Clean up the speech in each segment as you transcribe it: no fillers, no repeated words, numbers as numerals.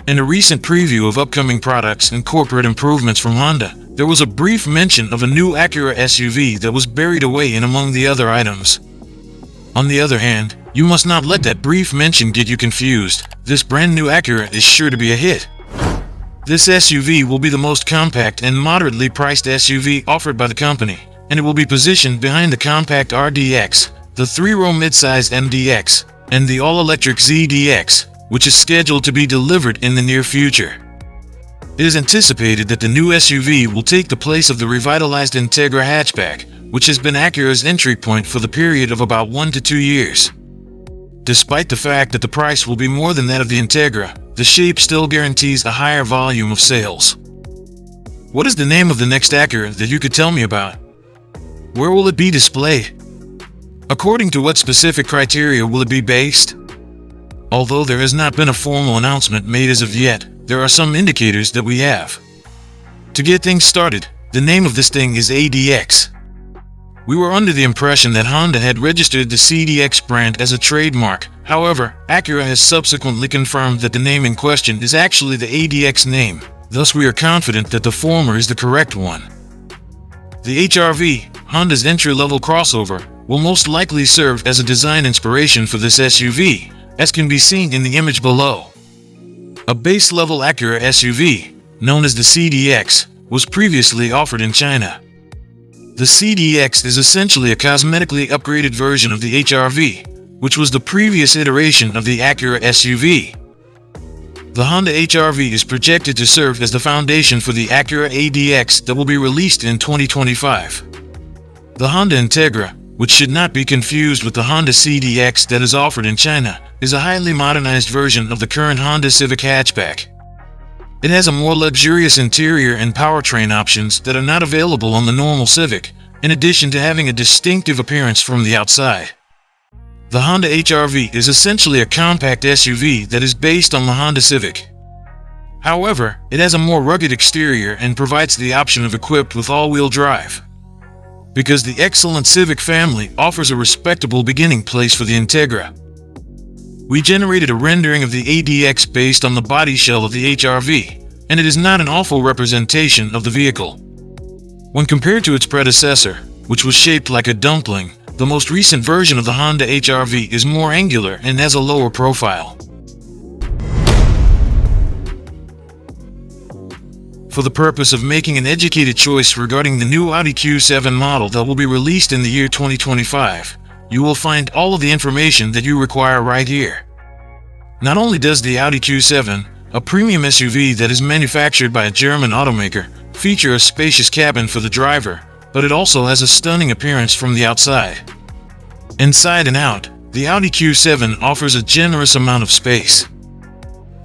In a recent preview of upcoming products and corporate improvements from Honda, there was a brief mention of a new Acura SUV that was buried away in among the other items. On the other hand, you must not let that brief mention get you confused. This brand new Acura is sure to be a hit. This SUV will be the most compact and moderately priced SUV offered by the company, and it will be positioned behind the compact RDX, the 3-row midsize MDX, and the all-electric ZDX, which is scheduled to be delivered in the near future. It is anticipated that the new SUV will take the place of the revitalized Integra hatchback, which has been Acura's entry point for the period of about 1 to 2 years. Despite the fact that the price will be more than that of the Integra, the shape still guarantees a higher volume of sales. What is the name of the next Acura that you could tell me about? Where will it be displayed? According to what specific criteria will it be based? Although there has not been a formal announcement made as of yet, there are some indicators that we have. To get things started, the name of this thing is ADX. We were under the impression that Honda had registered the CDX brand as a trademark. However, Acura has subsequently confirmed that the name in question is actually the ADX name. Thus, we are confident that the former is the correct one. The HR-V, Honda's entry-level crossover, will most likely serve as a design inspiration for this SUV, as can be seen in the image below. A base-level Acura SUV, known as the CDX, was previously offered in China. The CDX is essentially a cosmetically upgraded version of the HR-V, which was the previous iteration of the Acura SUV. The Honda HR-V is projected to serve as the foundation for the Acura ADX that will be released in 2025. The Honda Integra, which should not be confused with the Honda CDX that is offered in China, is a highly modernized version of the current Honda Civic hatchback. It has a more luxurious interior and powertrain options that are not available on the normal Civic, in addition to having a distinctive appearance from the outside. The Honda HR-V is essentially a compact SUV that is based on the Honda Civic. However, it has a more rugged exterior and provides the option of equipped with all-wheel drive. Because the excellent Civic family offers a respectable beginning place for the Integra. We generated a rendering of the ADX based on the body shell of the HR-V, and it is not an awful representation of the vehicle. When compared to its predecessor, which was shaped like a dumpling, the most recent version of the Honda HR-V is more angular and has a lower profile. For the purpose of making an educated choice regarding the new Audi Q7 model that will be released in the year 2025, you will find all of the information that you require right here. Not only does the Audi Q7, a premium SUV that is manufactured by a German automaker, feature a spacious cabin for the driver, but it also has a stunning appearance from the outside. Inside and out, the Audi Q7 offers a generous amount of space.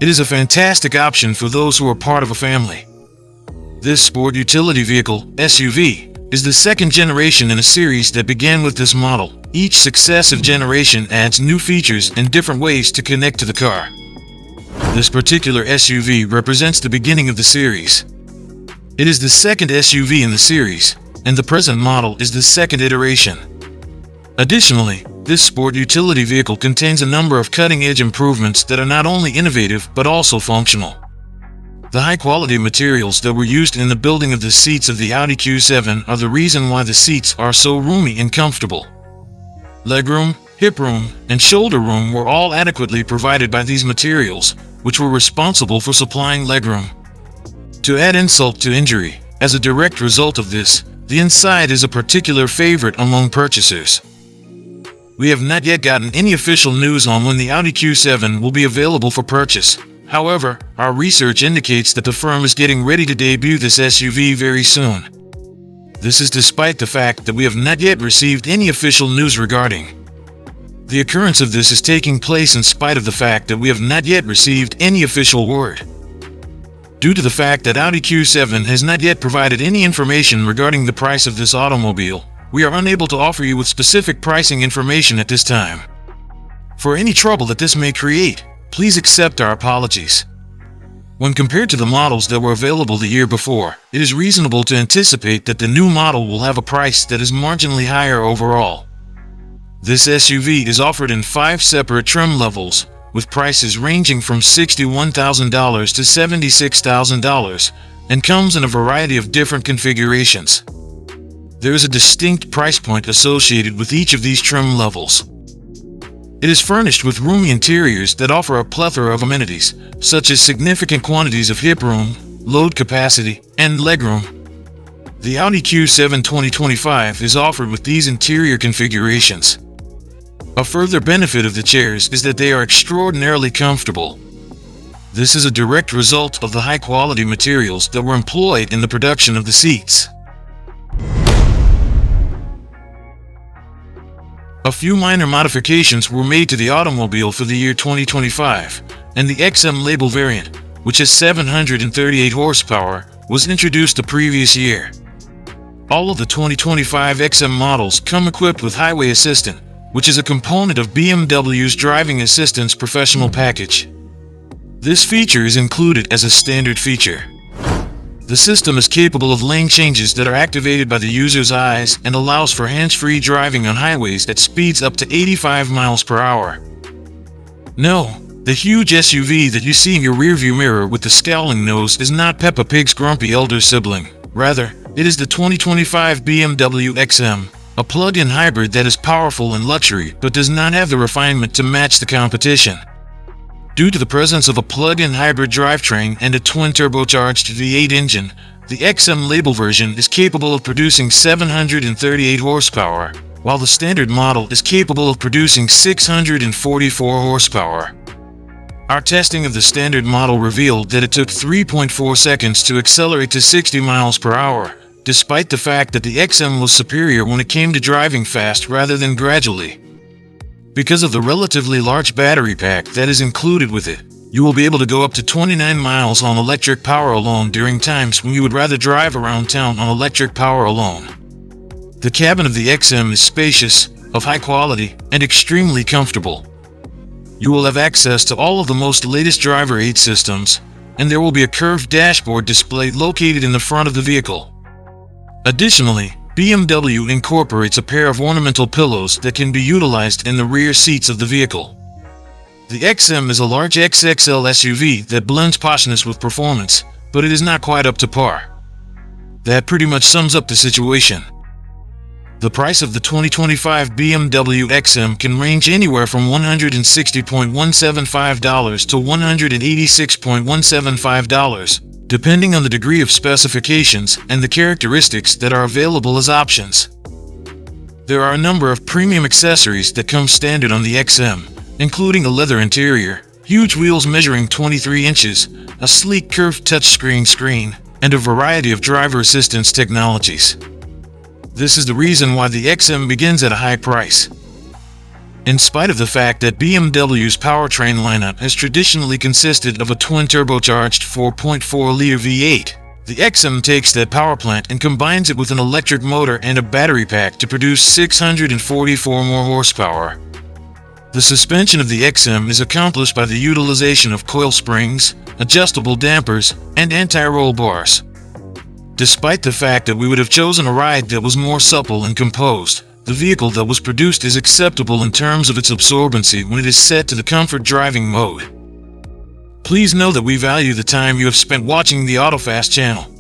It is a fantastic option for those who are part of a family. This sport utility vehicle, SUV, is the second generation in a series that began with this model. Each successive generation adds new features and different ways to connect to the car. This particular SUV represents the beginning of the series. It is the second SUV in the series, and the present model is the second iteration. Additionally, this sport utility vehicle contains a number of cutting-edge improvements that are not only innovative but also functional. The high-quality materials that were used in the building of the seats of the Audi Q7 are the reason why the seats are so roomy and comfortable. Legroom, hip room, and shoulder room were all adequately provided by these materials, which were responsible for supplying legroom. To add insult to injury, as a direct result of this, the inside is a particular favorite among purchasers. We have not yet gotten any official news on when the Audi Q7 will be available for purchase. However, our research indicates that the firm is getting ready to debut this SUV very soon. This is despite the fact that we have not yet received any official news regarding. The occurrence of this is taking place in spite of the fact that we have not yet received any official word. Due to the fact that Audi Q7 has not yet provided any information regarding the price of this automobile, we are unable to offer you with specific pricing information at this time. For any trouble that this may create, please accept our apologies. When compared to the models that were available the year before, it is reasonable to anticipate that the new model will have a price that is marginally higher overall. This SUV is offered in 5 separate trim levels, with prices ranging from $61,000 to $76,000, and comes in a variety of different configurations. There is a distinct price point associated with each of these trim levels. It is furnished with roomy interiors that offer a plethora of amenities, such as significant quantities of hip room, load capacity, and legroom. The Audi Q7 2025 is offered with these interior configurations. A further benefit of the chairs is that they are extraordinarily comfortable. This is a direct result of the high-quality materials that were employed in the production of the seats. A few minor modifications were made to the automobile for the year 2025, and the XM label variant, which has 738 horsepower, was introduced the previous year. All of the 2025 XM models come equipped with Highway Assistant, which is a component of BMW's Driving Assistance Professional Package. This feature is included as a standard feature. The system is capable of lane changes that are activated by the user's eyes and allows for hands-free driving on highways at speeds up to 85 miles per hour. No, the huge SUV that you see in your rearview mirror with the scowling nose is not Peppa Pig's grumpy elder sibling. Rather, it is the 2025 BMW XM, a plug-in hybrid that is powerful and luxury but does not have the refinement to match the competition. Due to the presence of a plug-in hybrid drivetrain and a twin-turbocharged V8 engine, the XM label version is capable of producing 738 horsepower, while the standard model is capable of producing 644 horsepower. Our testing of the standard model revealed that it took 3.4 seconds to accelerate to 60 miles per hour, despite the fact that the XM was superior when it came to driving fast rather than gradually. Because of the relatively large battery pack that is included with it, you will be able to go up to 29 miles on electric power alone during times when you would rather drive around town on electric power alone. The cabin of the XM is spacious, of high quality, and extremely comfortable. You will have access to all of the most latest driver aid systems, and there will be a curved dashboard display located in the front of the vehicle. Additionally, BMW incorporates a pair of ornamental pillows that can be utilized in the rear seats of the vehicle. The XM is a large XXL SUV that blends poshness with performance, but it is not quite up to par. That pretty much sums up the situation. The price of the 2025 BMW XM can range anywhere from $160.175 to $186.175, depending on the degree of specifications and the characteristics that are available as options. There are a number of premium accessories that come standard on the XM, including a leather interior, huge wheels measuring 23 inches, a sleek curved touchscreen screen, and a variety of driver assistance technologies. This is the reason why the XM begins at a high price. In spite of the fact that BMW's powertrain lineup has traditionally consisted of a twin-turbocharged 4.4-liter V8, the XM takes that power plant and combines it with an electric motor and a battery pack to produce 644 more horsepower. The suspension of the XM is accomplished by the utilization of coil springs, adjustable dampers, and anti-roll bars. Despite the fact that we would have chosen a ride that was more supple and composed, the vehicle that was produced is acceptable in terms of its absorbency when it is set to the comfort driving mode. Please know that we value the time you have spent watching the AutoFast channel.